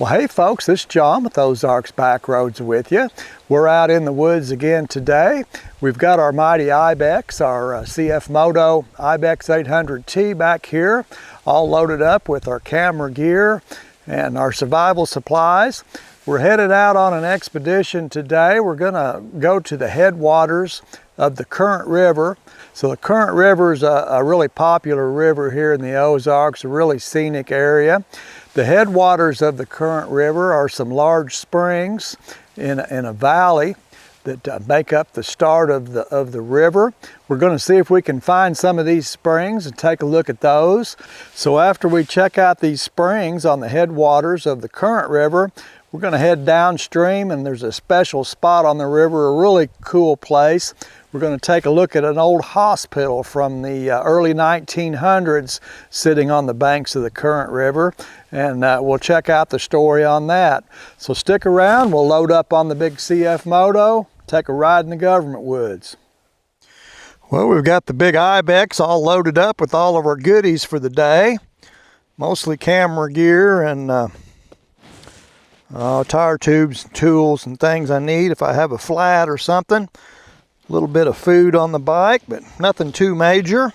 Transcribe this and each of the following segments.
Well, hey folks, this is John with Ozarks Backroads with you. We're out in the woods again today. We've got our mighty Ibex, our CFMOTO Ibex800T back here, all loaded up with our camera gear and our survival supplies. We're headed out on an expedition today. We're gonna go to the headwaters of the Current River. So the Current River is a really popular river here in the Ozarks, a really scenic area. The headwaters of the Current River are some large springs in a valley that make up the start of the river. We're going to see if we can find some of these springs and take a look at those. So after we check out these springs on the headwaters of the Current River, we're going to head downstream, and there's a special spot on the river, a really cool place. We're going to take a look at an old hospital from the early 1900s sitting on the banks of the Current River, and we'll check out the story on that. So stick around, we'll load up on the big CFMOTO, take a ride in the government woods. Well, we've got the big Ibex all loaded up with all of our goodies for the day, mostly camera gear and tire tubes, tools, and things I need if I have a flat or something. A little bit of food on the bike, but nothing too major.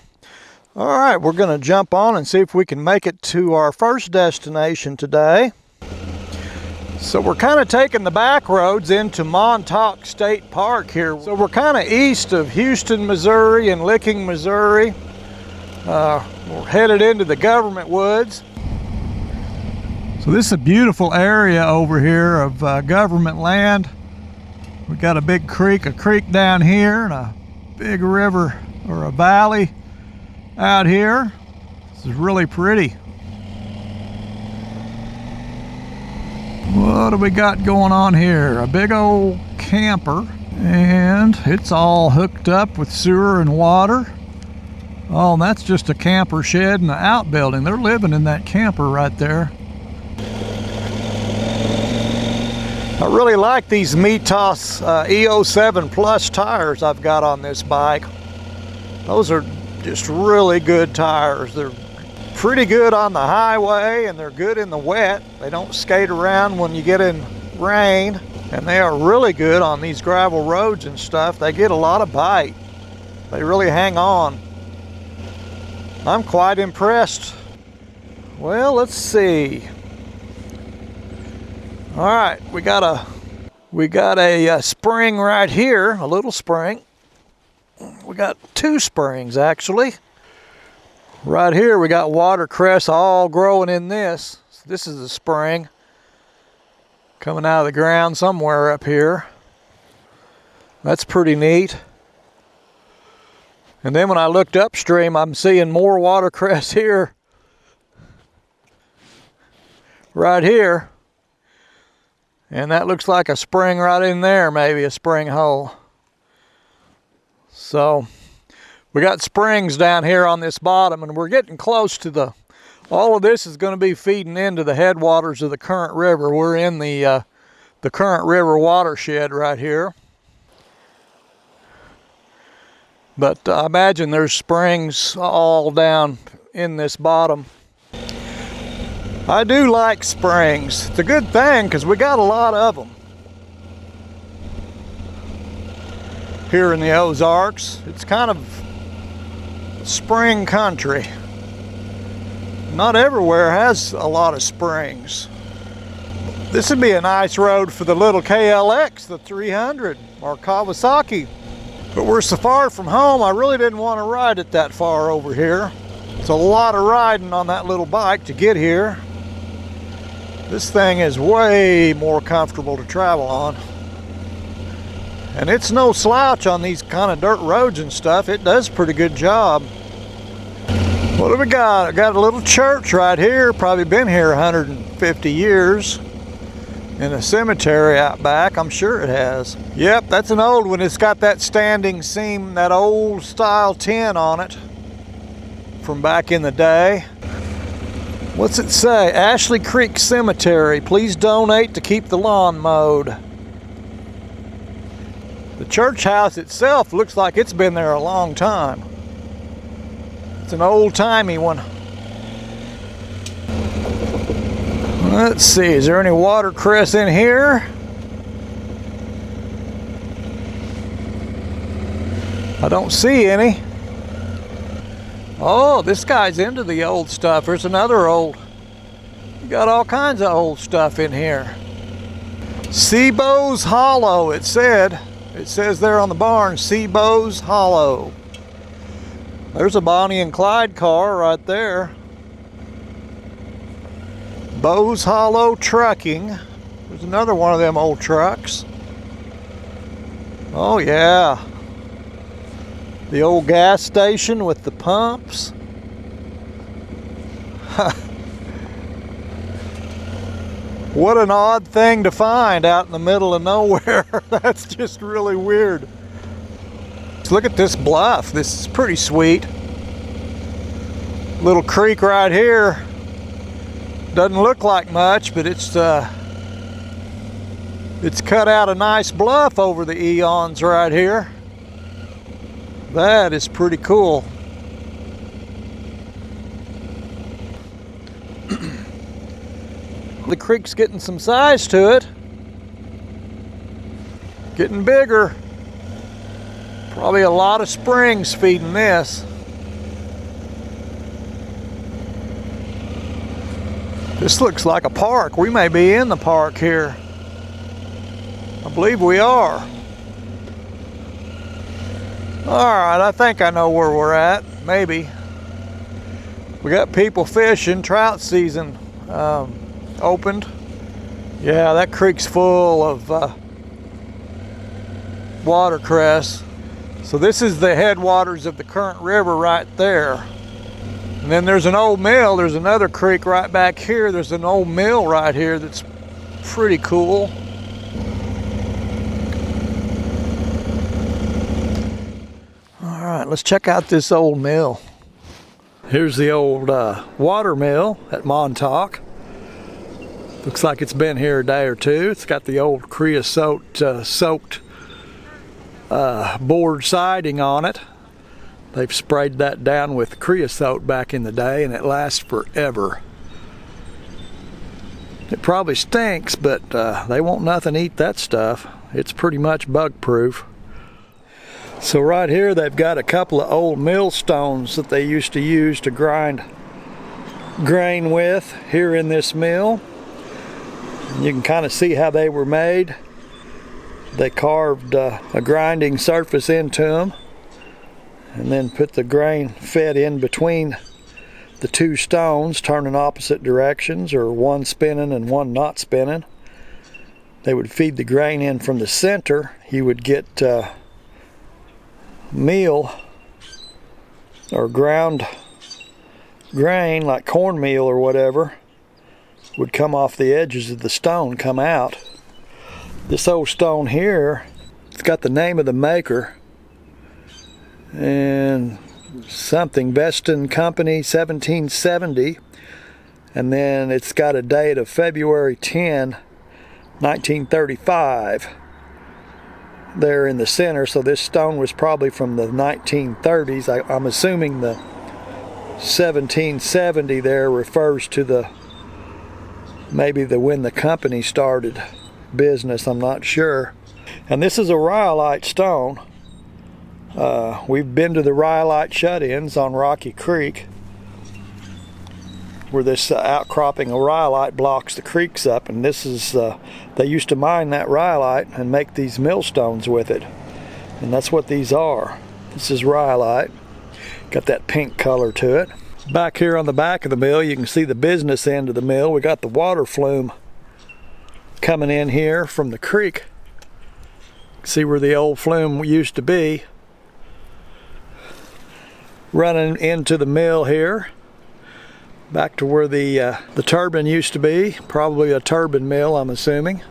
All right, we're going to jump on and see if we can make it to our first destination today. So we're kind of taking the back roads into Montauk State Park here. So we're kind of east of Houston, Missouri and Licking, Missouri. We're headed into the government woods. So this is a beautiful area over here of government land. We've got a big creek, down here, and a big river or a valley out here. This is really pretty. What do we got going on here? A big old camper, and it's all hooked up with sewer and water. Oh, and that's just a camper shed and an outbuilding. They're living in that camper right there. I really like these Millstones EO7 Plus tires I've got on this bike. Those are just really good tires. They're pretty good on the highway and they're good in the wet. They don't skate around when you get in rain, and they are really good on these gravel roads and stuff. They get a lot of bite. They really hang on. I'm quite impressed. Well, let's see. All right, we got a spring right here, a little spring. We got two springs actually. Right here we got watercress all growing in this. This is a spring coming out of the ground somewhere up here. That's pretty neat. And then when I looked upstream, I'm seeing more watercress here. Right here. And that looks like a spring right in there, maybe a spring hole. So we got springs down here on this bottom, and we're getting close to all of this is going to be feeding into the headwaters of the Current River. We're in the Current River watershed right here. But I imagine there's springs all down in this bottom. I do like springs. It's a good thing because we got a lot of them here in the Ozarks. It's kind of spring country. Not everywhere has a lot of springs. This would be a nice road for the little KLX, the 300 or Kawasaki. But we're so far from home, I really didn't want to ride it that far over here. It's a lot of riding on that little bike to get here. This thing is way more comfortable to travel on. And it's no slouch on these kind of dirt roads and stuff. It does a pretty good job. What do we got? I got a little church right here. Probably been here 150 years. In a cemetery out back, I'm sure it has. Yep, that's an old one. It's got that standing seam, that old style tin on it from back in the day. What's it say? Ashley Creek Cemetery. Please donate to keep the lawn mowed. The church house itself looks like it's been there a long time. It's an old-timey one. Let's see, is there any watercress in here? I don't see any. Oh, this guy's into the old stuff. There's another old. You got all kinds of old stuff in here. Seabows Hollow, it said. It says there on the barn, Seabows Hollow. There's a Bonnie and Clyde car right there. Bowes Hollow Trucking. There's another one of them old trucks. Oh yeah. The old gas station with the pumps. What an odd thing to find out in the middle of nowhere. That's just really weird. Let's look at this bluff. This is pretty sweet. Little creek right here. Doesn't look like much, but it's cut out a nice bluff over the eons right here. That is pretty cool. The creek's getting some size to it. Getting bigger. Probably a lot of springs feeding this. This looks like a park. We may be in the park here. I believe we are. Alright, I think I know where we're at. Maybe. We got people fishing. Trout season opened. Yeah, that creek's full of watercress. So this is the headwaters of the current river right there. And then there's an old mill. There's another creek right back here. There's an old mill right here that's pretty cool. All right, let's check out this old mill. Here's the old water mill at Montauk. Looks like it's been here a day or two. It's got the old creosote soaked board siding on it. They've sprayed that down with creosote back in the day, and it lasts forever. It probably stinks, but they won't nothing eat that stuff. It's pretty much bug proof. So right here they've got a couple of old millstones that they used to use to grind grain with here in this mill. You can kind of see how they were made. They carved a grinding surface into them and then put the grain fed in between the two stones, turning opposite directions, or one spinning and one not spinning. They would feed the grain in from the center. You would get meal or ground grain like cornmeal or whatever would come off the edges of the stone, come out. This old stone here, it's got the name of the maker and something, Beston Company, 1770, and then it's got a date of February 10, 1935 there in the center. So this stone was probably from the 1930s. I'm assuming the 1770 there refers to the maybe when the company started business. I'm not sure. And this is a rhyolite stone. We've been to the rhyolite shut-ins on Rocky Creek, where this outcropping of rhyolite blocks the creeks up, and this is they used to mine that rhyolite and make these millstones with it, and that's what these are. This is rhyolite. Got that pink color to it. Back here on the back of the mill you can see the business end of the mill. We got the water flume coming in here from the creek. See where the old flume used to be, running into the mill here, back to where the turbine used to be. Probably a turbine mill, I'm assuming.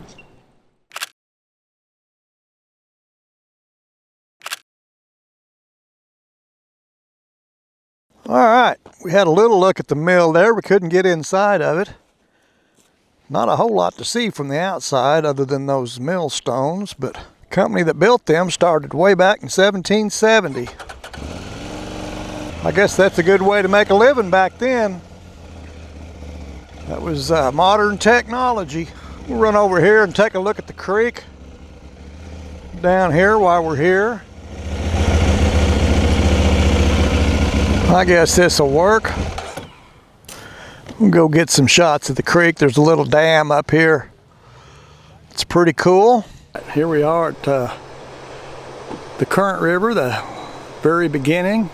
All right, we had a little look at the mill there. We couldn't get inside of it. Not a whole lot to see from the outside other than those millstones, but the company that built them started way back in 1770. I guess that's a good way to make a living back then. That was modern technology. We'll run over here and take a look at the creek down here while we're here. I guess this will work. We'll go get some shots of the creek. There's a little dam up here. It's pretty cool. Here we are at the Current River, the very beginning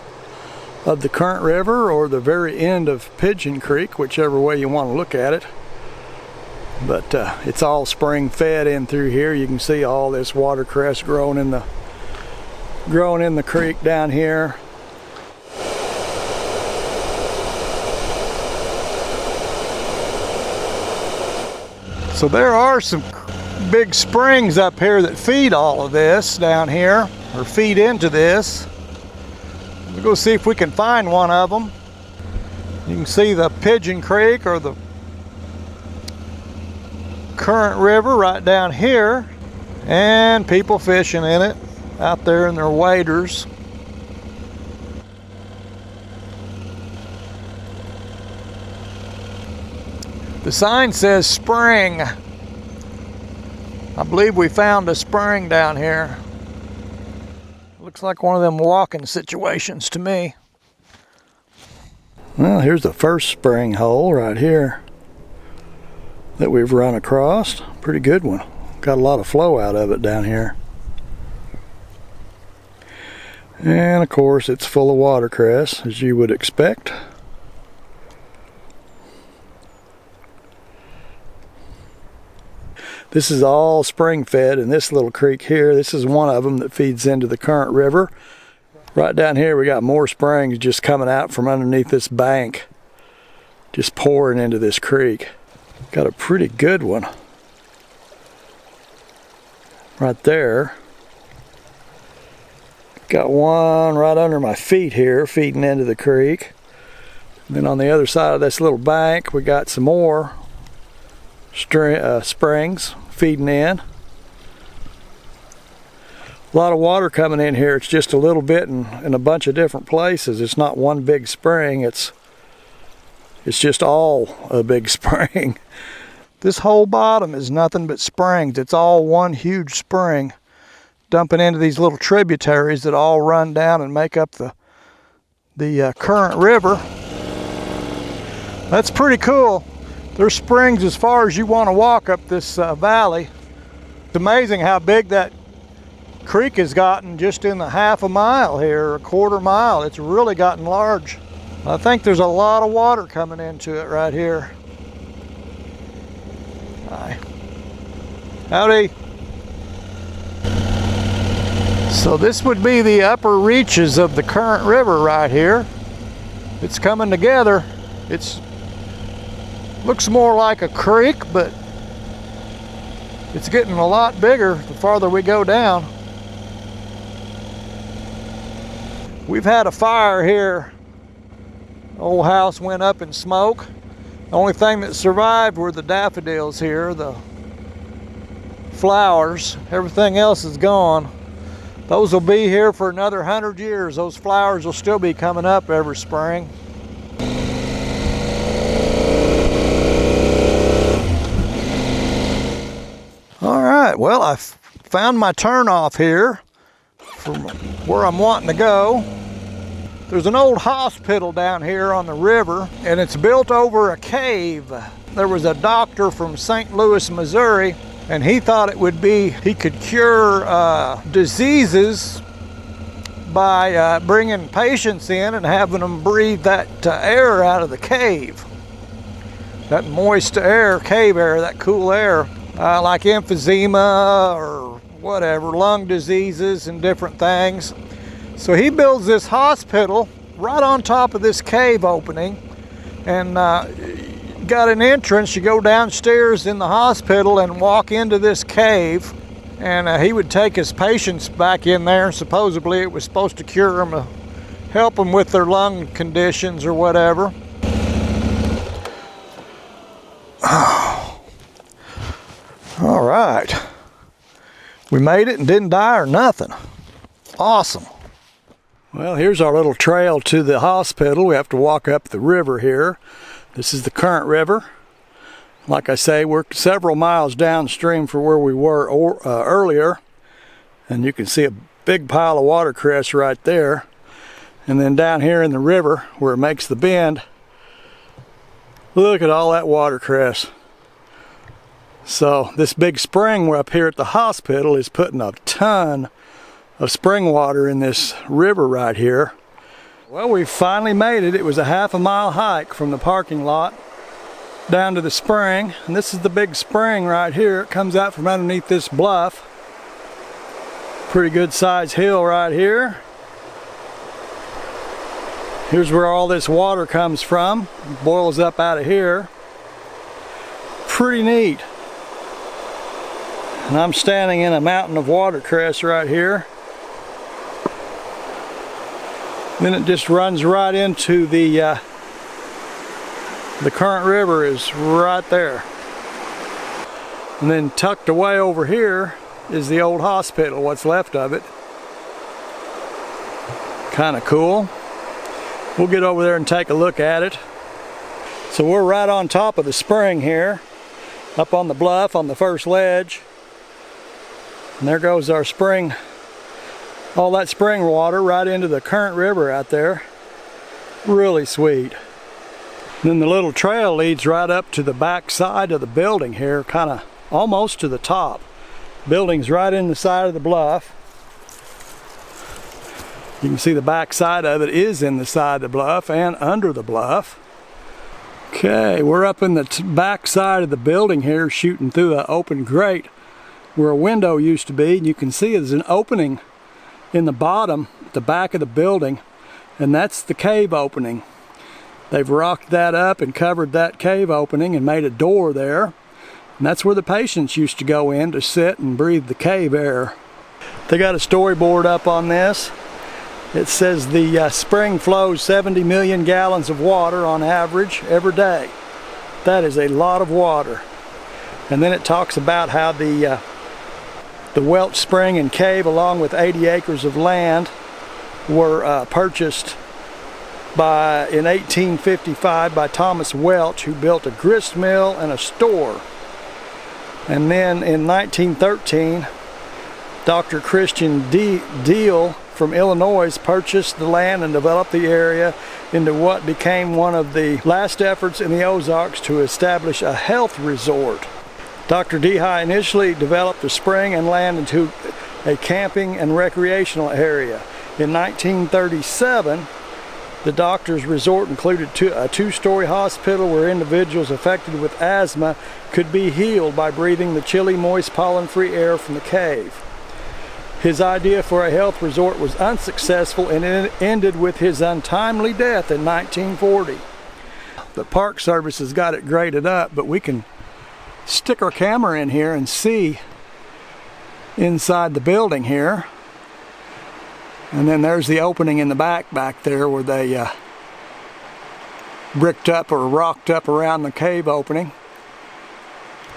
of the Current River, or the very end of Pigeon Creek, whichever way you want to look at it. But it's all spring fed in through here. You can see all this watercress growing in the creek down here. So there are some big springs up here that feed all of this down here, or feed into this. We'll go see if we can find one of them. You can see the Pigeon Creek, or the Current River, right down here, and people fishing in it out there in their waders. The sign says spring. I believe we found a spring down here. Looks like one of them walking situations to me. Well, here's the first spring hole right here that we've run across. Pretty good one. Got a lot of flow out of it down here. And of course it's full of watercress, as you would expect. This is all spring fed in this little creek here. This is one of them that feeds into the Current River. Right down here we got more springs just coming out from underneath this bank, just pouring into this creek. Got a pretty good one right there. Got one right under my feet here feeding into the creek. And then on the other side of this little bank we got some more springs feeding in. A lot of water coming in here. It's just a little bit in a bunch of different places. It's not one big spring. It's just all a big spring. This whole bottom is nothing but springs. It's all one huge spring dumping into these little tributaries that all run down and make up the Current River. That's pretty cool. There's springs as far as you want to walk up this valley. It's amazing how big that creek has gotten just in the half a mile here, a quarter mile. It's really gotten large. I think there's a lot of water coming into it right here. Hi. Howdy. So this would be the upper reaches of the Current River right here. It's coming together. Looks more like a creek, but it's getting a lot bigger the farther we go down. We've had a fire here. The old house went up in smoke. The only thing that survived were the daffodils here, the flowers. Everything else is gone. Those will be here for another 100 years. Those flowers will still be coming up every spring. All right, well, I found my turnoff here from where I'm wanting to go. There's an old hospital down here on the river, and it's built over a cave. There was a doctor from St. Louis, Missouri, and he thought he could cure diseases by bringing patients in and having them breathe that air out of the cave. That moist air, cave air, that cool air. Like emphysema or whatever, lung diseases and different things. So he builds this hospital right on top of this cave opening, and got an entrance. You go downstairs in the hospital and walk into this cave, and he would take his patients back in there. Supposedly it was supposed to cure them, help them with their lung conditions or whatever. All right, we made it and didn't die or nothing. Awesome. Well, here's our little trail to the hospital. We have to walk up the river here. This is the Current River. Like I say, we're several miles downstream from where we were earlier, and you can see a big pile of watercress right there. And then down here in the river where it makes the bend, look at all that watercress. So this big spring up here at the hospital is putting a ton of spring water in this river right here. Well, we finally made it. It was a half-a-mile hike from the parking lot down to the spring, and this is the big spring right here. It comes out from underneath this bluff. Pretty good sized hill right here. Here's where all this water comes from. It boils up out of here. Pretty neat. And I'm standing in a mountain of watercress right here. Then it just runs right into the current river is right there. And then tucked away over here is the old hospital, what's left of it. Kind of cool. We'll get over there and take a look at it. So we're right on top of the spring here, up on the bluff on the first ledge. And there goes our spring, all that spring water right into the current river out there. Really sweet. And then the little trail leads right up to the back side of the building here, kind of almost to the top. Building's right in the side of the bluff. You can see the back side of it is in the side of the bluff and under the bluff. Okay, we're up in the back side of the building here, shooting through an open grate where a window used to be, and you can see there's an opening in the bottom, the back of the building, and that's the cave opening. They've rocked that up and covered that cave opening and made a door there, and that's where the patients used to go in to sit and breathe the cave air. They got a storyboard up on this. It says the spring flows 70 million gallons of water on average every day. That is a lot of water. And then it talks about how the Welch spring and cave, along with 80 acres of land, were purchased in 1855 by Thomas Welch, who built a grist mill and a store. And then in 1913, Dr. Christian Deal from Illinois purchased the land and developed the area into what became one of the last efforts in the Ozarks to establish a health resort. Dr. Dehy initially developed the spring and land into a camping and recreational area. In 1937, the doctor's resort included a two-story hospital where individuals affected with asthma could be healed by breathing the chilly, moist, pollen-free air from the cave. His idea for a health resort was unsuccessful, and it ended with his untimely death in 1940. The Park Service has got it graded up, but we can stick our camera in here and see inside the building here. And then there's the opening in the back there where they bricked up or rocked up around the cave opening.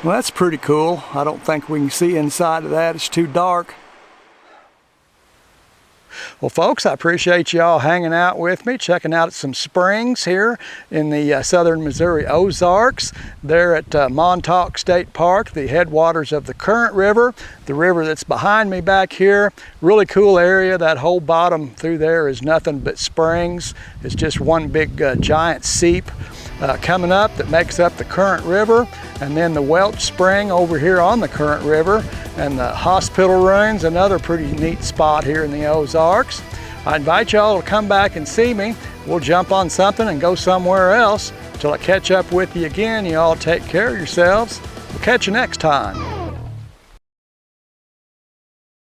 Well, that's pretty cool. I don't think we can see inside of that. It's too dark. Well, folks, I appreciate you all hanging out with me, checking out some springs here in the southern Missouri Ozarks. They're at Montauk State Park, the headwaters of the current river, the river that's behind me back here. Really cool area. That whole bottom through there is nothing but springs. It's just one big giant seep coming up that makes up the current river, and then the Welch Spring over here on the current river, and the hospital ruins, another pretty neat spot here in the Ozarks. I invite y'all to come back and see me. We'll jump on something and go somewhere else. Till I catch up with you again, you all take care of yourselves. We'll catch you next time.